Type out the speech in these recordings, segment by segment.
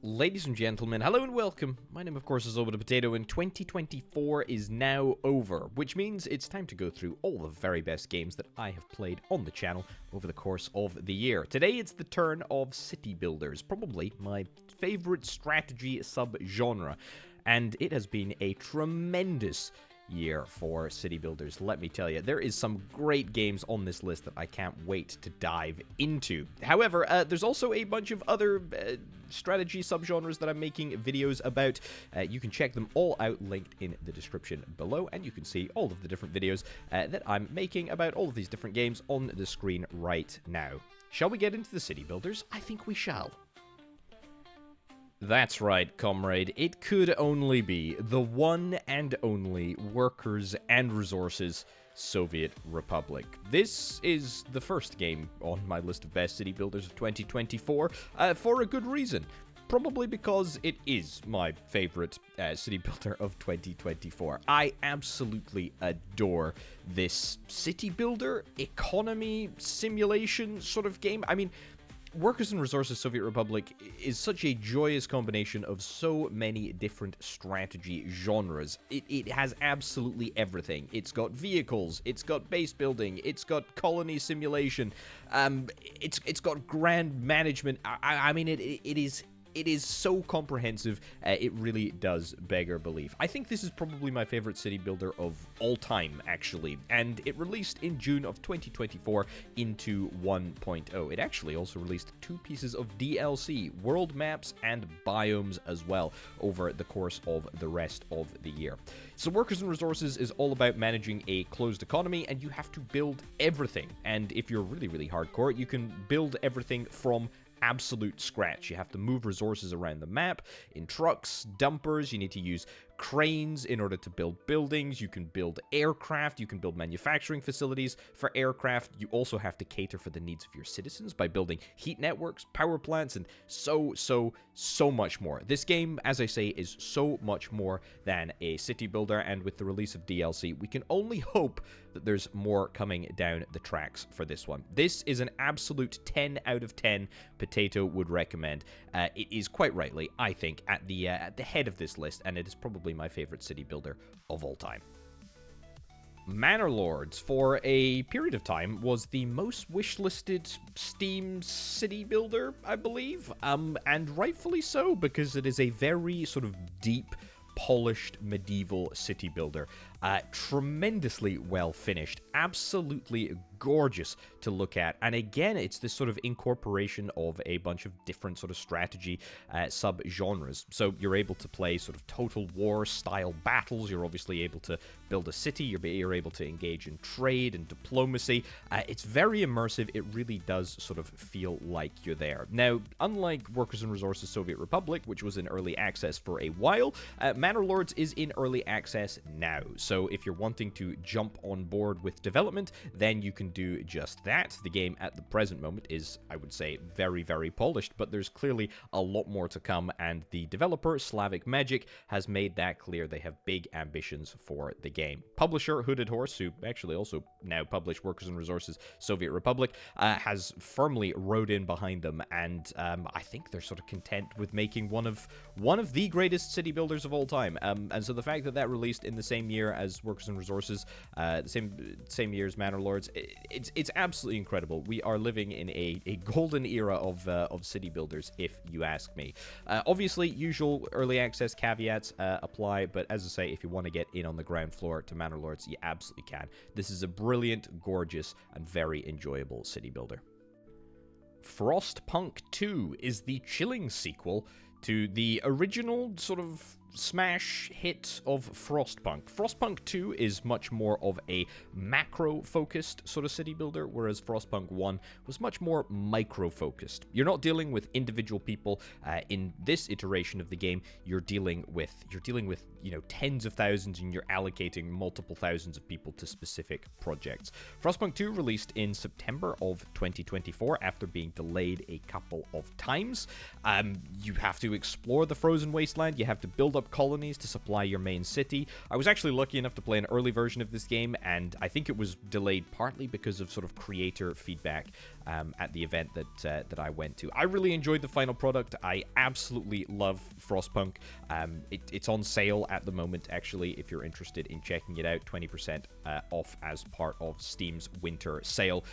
Ladies and gentlemen, hello and welcome. My name, of course, is Over the Potato, and 2024 is now over, which means it's time to go through all the very best games that I have played on the channel over the course of the year. Today, it's the turn of City Builders, probably my favorite strategy sub-genre, and it has been a tremendous year for City Builders, let me tell you. There is some great games on this list that I can't wait to dive into. However, there's also a bunch of other strategy subgenres that I'm making videos about. You can check them all out, linked in the description below, and you can see all of the different videos that I'm making about all of these different games on the screen right now. Shall we get into the City Builders? I think we shall. That's right, comrade. It could only be the one and only Workers and Resources Soviet Republic. This is the first game on my list of best city builders of 2024, for a good reason. Probably because it is my favorite city builder of 2024. I absolutely adore this city builder, economy, simulation sort of game. I mean, Workers and Resources Soviet Republic is such a joyous combination of so many different strategy genres. It has absolutely everything. It's got vehicles, it's got base building, it's got colony simulation, it's got grand management. I mean, it is so comprehensive, it really does beggar belief. I think this is probably my favorite city builder of all time, actually, and it released in June of 2024 into 1.0. It actually also released 2 pieces of DLC, world maps and biomes as well, over the course of the rest of the year. So Workers and Resources is all about managing a closed economy, and you have to build everything. And if you're really, really hardcore, you can build everything from absolute scratch. You have to move resources around the map in trucks, dumpers. You need to use cranes in order to build buildings. You can build aircraft. You can build manufacturing facilities for aircraft. You also have to cater for the needs of your citizens by building heat networks, power plants, and so much more. This game, as I say, is so much more than a city builder, and with the release of DLC, we can only hope that there's more coming down the tracks for this one. This is an absolute 10 out of 10 Potato would recommend. It is quite rightly, I think, at the head of this list, and it is probably my favorite city builder of all time. Manor Lords, for a period of time, was the most wishlisted Steam city builder, I believe, and rightfully so, because it is a very sort of deep, polished medieval city builder. Tremendously well finished, absolutely gorgeous to look at, and again, it's this sort of incorporation of a bunch of different sort of strategy sub-genres. So you're able to play sort of total war style battles, you're obviously able to build a city, you're able to engage in trade and diplomacy. It's very immersive, it really does sort of feel like you're there. Now, unlike Workers and Resources Soviet Republic, which was in early access for a while, Manor Lords is in early access now. So if you're wanting to jump on board with development, then you can do just that. The game at the present moment is, I would say, very, very polished, but there's clearly a lot more to come, and the developer, Slavic Magic, has made that clear. They have big ambitions for the game. Publisher, Hooded Horse, who actually also now publish Workers and Resources Soviet Republic, has firmly rode in behind them, and I think they're sort of content with making one of the greatest city builders of all time. And so the fact that that released in the same year as Workers and Resources, the same year as Manor Lords, it's absolutely incredible. We are living in a golden era of city builders, if you ask me. Obviously, usual early access caveats apply, but as I say, if you want to get in on the ground floor to Manor Lords, you absolutely can. This is a brilliant, gorgeous, and very enjoyable city builder. Frostpunk 2 is the chilling sequel to the original sort of smash hit of Frostpunk. Frostpunk 2 is much more of a macro-focused sort of city builder, whereas Frostpunk 1 was much more micro-focused. You're not dealing with individual people in this iteration of the game. You're dealing with tens of thousands, and you're allocating multiple thousands of people to specific projects. Frostpunk 2 released in September of 2024 after being delayed a couple of times. You have to explore the frozen wasteland. You have to build up colonies to supply your main city. I was actually lucky enough to play an early version of this game, and I think it was delayed partly because of sort of creator feedback at the event that I went to. I really enjoyed the final product. I absolutely love Frostpunk. It's on sale at the moment, actually, if you're interested in checking it out. 20% off as part of Steam's winter sale.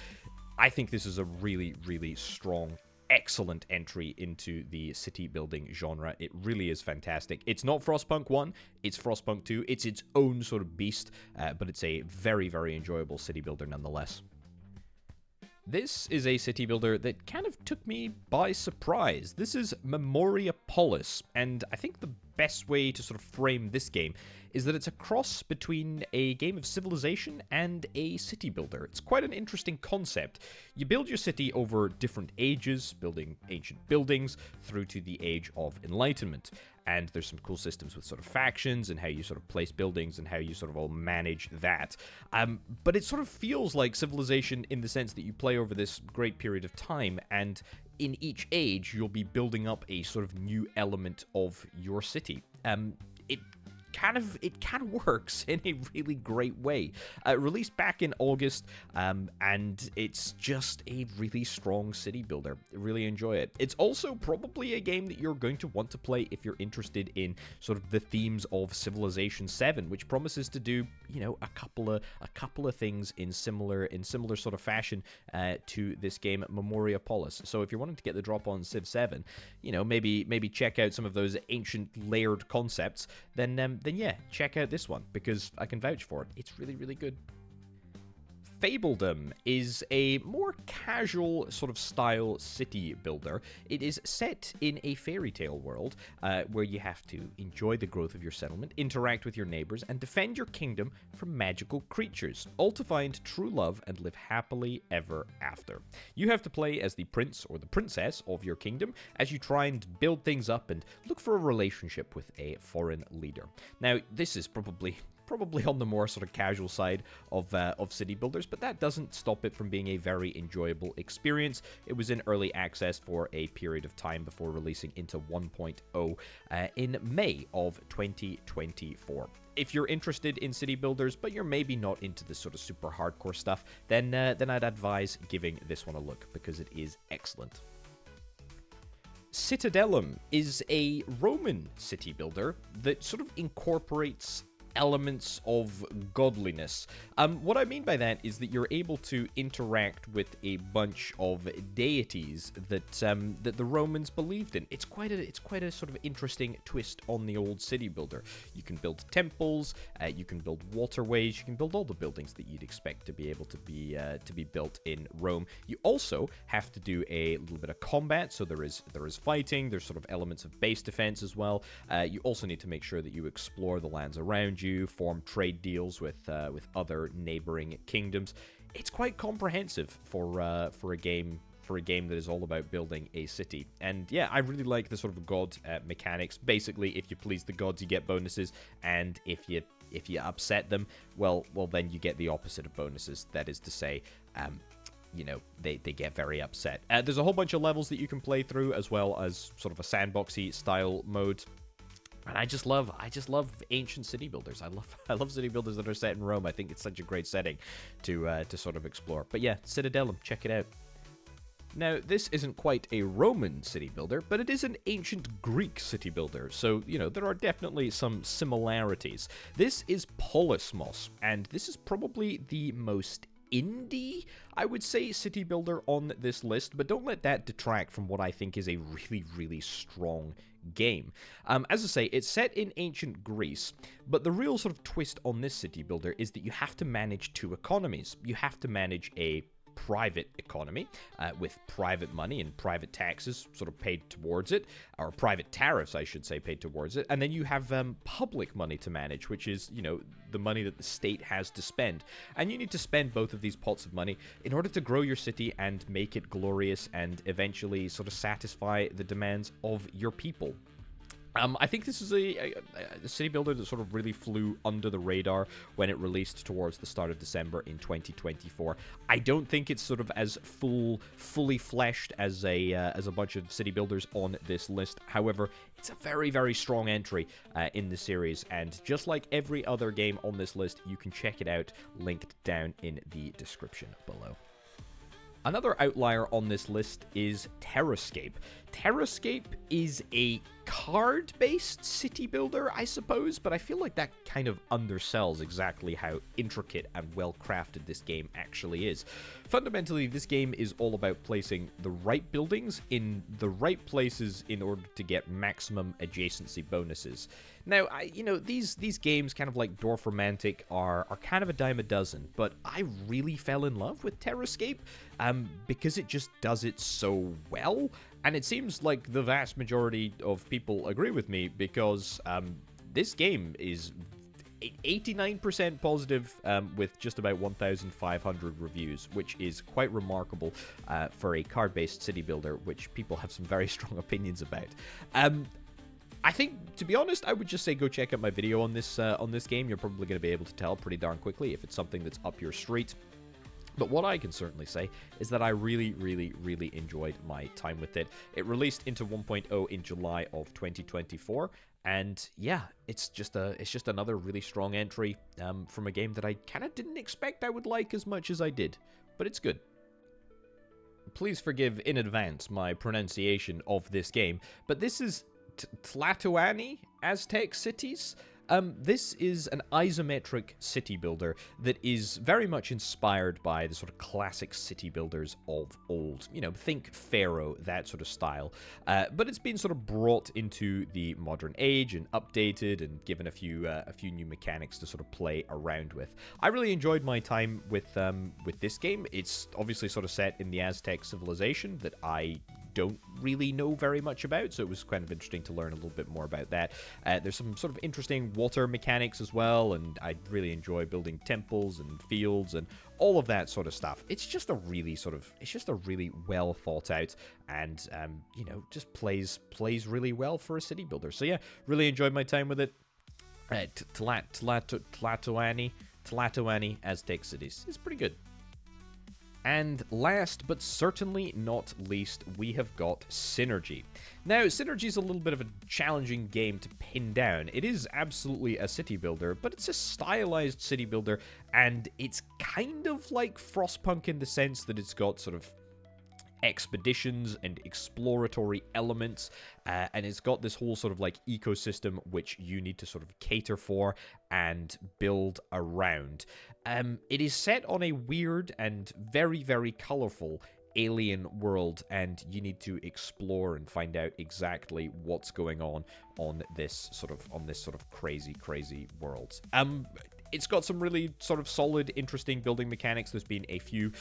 I think this is a really, really strong, excellent entry into the city building genre. It really is fantastic. It's not Frostpunk 1, it's Frostpunk 2. It's its own sort of beast, but it's a very, very enjoyable city builder nonetheless. This is a city builder that kind of took me by surprise. This is Memoriapolis, and I think the best way to sort of frame this game is that it's a cross between a game of civilization and a city builder. It's quite an interesting concept. You build your city over different ages, building ancient buildings, through to the Age of Enlightenment. And there's some cool systems with sort of factions and how you sort of place buildings and how you sort of all manage that. But it sort of feels like civilization in the sense that you play over this great period of time, and in each age you'll be building up a sort of new element of your city. It kind of works in a really great way. Released back in August, and it's just a really strong city builder. Really enjoy it. It's also probably a game that you're going to want to play if you're interested in sort of the themes of Civilization 7, which promises to do, you know, a couple of things in similar sort of fashion to this game Memoriapolis. So if you're wanting to get the drop on Civ 7, you know, maybe check out some of those ancient layered concepts, then yeah, check out this one, because I can vouch for it. It's really, really good. Fabledom is a more casual sort of style city builder. It is set in a fairy tale world where you have to enjoy the growth of your settlement, interact with your neighbors, and defend your kingdom from magical creatures, all to find true love and live happily ever after. You have to play as the prince or the princess of your kingdom as you try and build things up and look for a relationship with a foreign leader. Now, this is probably on the more sort of casual side of city builders, but that doesn't stop it from being a very enjoyable experience. It was in early access for a period of time before releasing into 1.0 in May of 2024. If you're interested in city builders, but you're maybe not into the sort of super hardcore stuff, then I'd advise giving this one a look, because it is excellent. Citadelum is a Roman city builder that sort of incorporates elements of godliness. What I mean by that is that you're able to interact with a bunch of deities that the Romans believed in. It's quite a sort of interesting twist on the old city builder. You can build temples, you can build waterways, you can build all the buildings that you'd expect to be able to be built in Rome. You also have to do a little bit of combat, so there is fighting. There's sort of elements of base defense as well. You also need to make sure that you explore the lands around you, form trade deals with other neighboring kingdoms. It's quite comprehensive for a game that is all about building a city. And yeah, I really like the sort of god mechanics. Basically, if you please the gods, you get bonuses, and if you upset them, well then you get the opposite of bonuses. That is to say, you know, they get very upset. There's a whole bunch of levels that you can play through, as well as sort of a sandboxy style mode. And I just love ancient city builders. I love city builders that are set in Rome. I think it's such a great setting to sort of explore. But yeah, Citadelum, check it out. Now, this isn't quite a Roman city builder, but it is an ancient Greek city builder, so, you know, there are definitely some similarities. This is Polismos, and this is probably the most indie, I would say, city builder on this list, but don't let that detract from what I think is a really, really strong game. As I say, it's set in ancient Greece, but the real sort of twist on this city builder is that you have to manage two economies. You have to manage a private economy with private money and private taxes sort of paid towards it, or private tariffs, I should say, paid towards it. And then you have public money to manage, which is, you know, the money that the state has to spend. And you need to spend both of these pots of money in order to grow your city and make it glorious and eventually sort of satisfy the demands of your people. I think this is a city builder that sort of really flew under the radar when it released towards the start of December in 2024. I don't think it's sort of as fully fleshed as a bunch of city builders on this list. However, it's a very, very strong entry in the series, and just like every other game on this list, you can check it out, linked down in the description below. Another outlier on this list is Terrascape. Terrascape is a card-based city builder, I suppose, but I feel like that kind of undersells exactly how intricate and well-crafted this game actually is. Fundamentally, this game is all about placing the right buildings in the right places in order to get maximum adjacency bonuses. Now, these games, kind of like Dorfromantik, are kind of a dime a dozen, but I really fell in love with Terrascape because it just does it so well. And it seems like the vast majority of people agree with me, because this game is 89% positive with just about 1,500 reviews, which is quite remarkable for a card-based city builder, which people have some very strong opinions about. I think, to be honest, I would just say go check out my video on this game. You're probably going to be able to tell pretty darn quickly if it's something that's up your street. But what I can certainly say is that I really, really, really enjoyed my time with it. It released into 1.0 in July of 2024, and yeah, it's just another really strong entry from a game that I kind of didn't expect I would like as much as I did, but it's good. Please forgive in advance my pronunciation of this game, but this is Tlatoani Aztec cities. This is an isometric city builder that is very much inspired by the sort of classic city builders of old. Think Pharaoh, that sort of style. But it's been sort of brought into the modern age and updated and given a few new mechanics to sort of play around with. I really enjoyed my time with this game. It's obviously sort of set in the Aztec civilization that I don't really know very much about, so it was kind of interesting to learn a little bit more about that. There's some sort of interesting water mechanics as well, and I really enjoy building temples and fields and all of that sort of stuff. It's just a really well thought out and just plays really well for a city builder. So yeah, really enjoyed my time with it. Tlatoani Aztec cities. It's pretty good. And last but certainly not least, we have got Synergy. Now, Synergy is a little bit of a challenging game to pin down. It is absolutely a city builder, but it's a stylized city builder, and it's kind of like Frostpunk in the sense that it's got sort of expeditions and exploratory elements, and it's got this whole sort of like ecosystem which you need to sort of cater for and build around. It is set on a weird and very, very colorful alien world, and you need to explore and find out exactly what's going on this sort of crazy world. It's got some really sort of solid, interesting building mechanics. There's been a few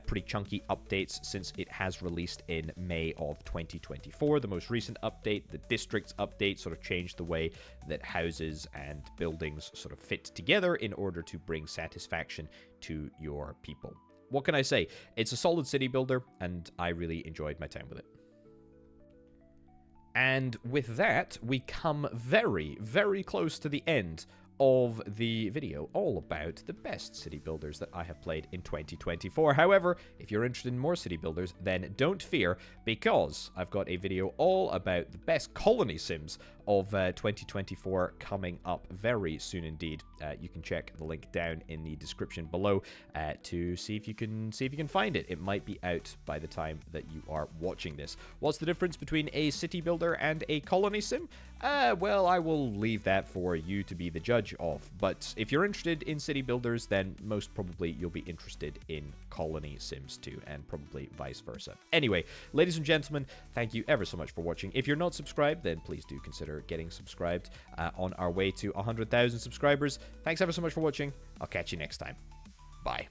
pretty chunky updates since it has released in May of 2024. The most recent update, the Districts update, sort of changed the way that houses and buildings sort of fit together in order to bring satisfaction to your people. What can I say? It's a solid city builder, and I really enjoyed my time with it. And with that, we come very, very close to the end of the video all about the best city builders that I have played in 2024. However, if you're interested in more city builders, then don't fear, because I've got a video all about the best colony sims of 2024 coming up very soon indeed. You can check the link down in the description below to see if you can find it. It might be out by the time that you are watching this. What's the difference between a city builder and a colony sim? Well, I will leave that for you to be the judge of. But if you're interested in city builders, then most probably you'll be interested in colony sims too, and probably vice versa. Anyway, ladies and gentlemen, thank you ever so much for watching. If you're not subscribed, then please do consider getting subscribed on our way to 100,000 subscribers. Thanks ever so much for watching. I'll catch you next time. Bye.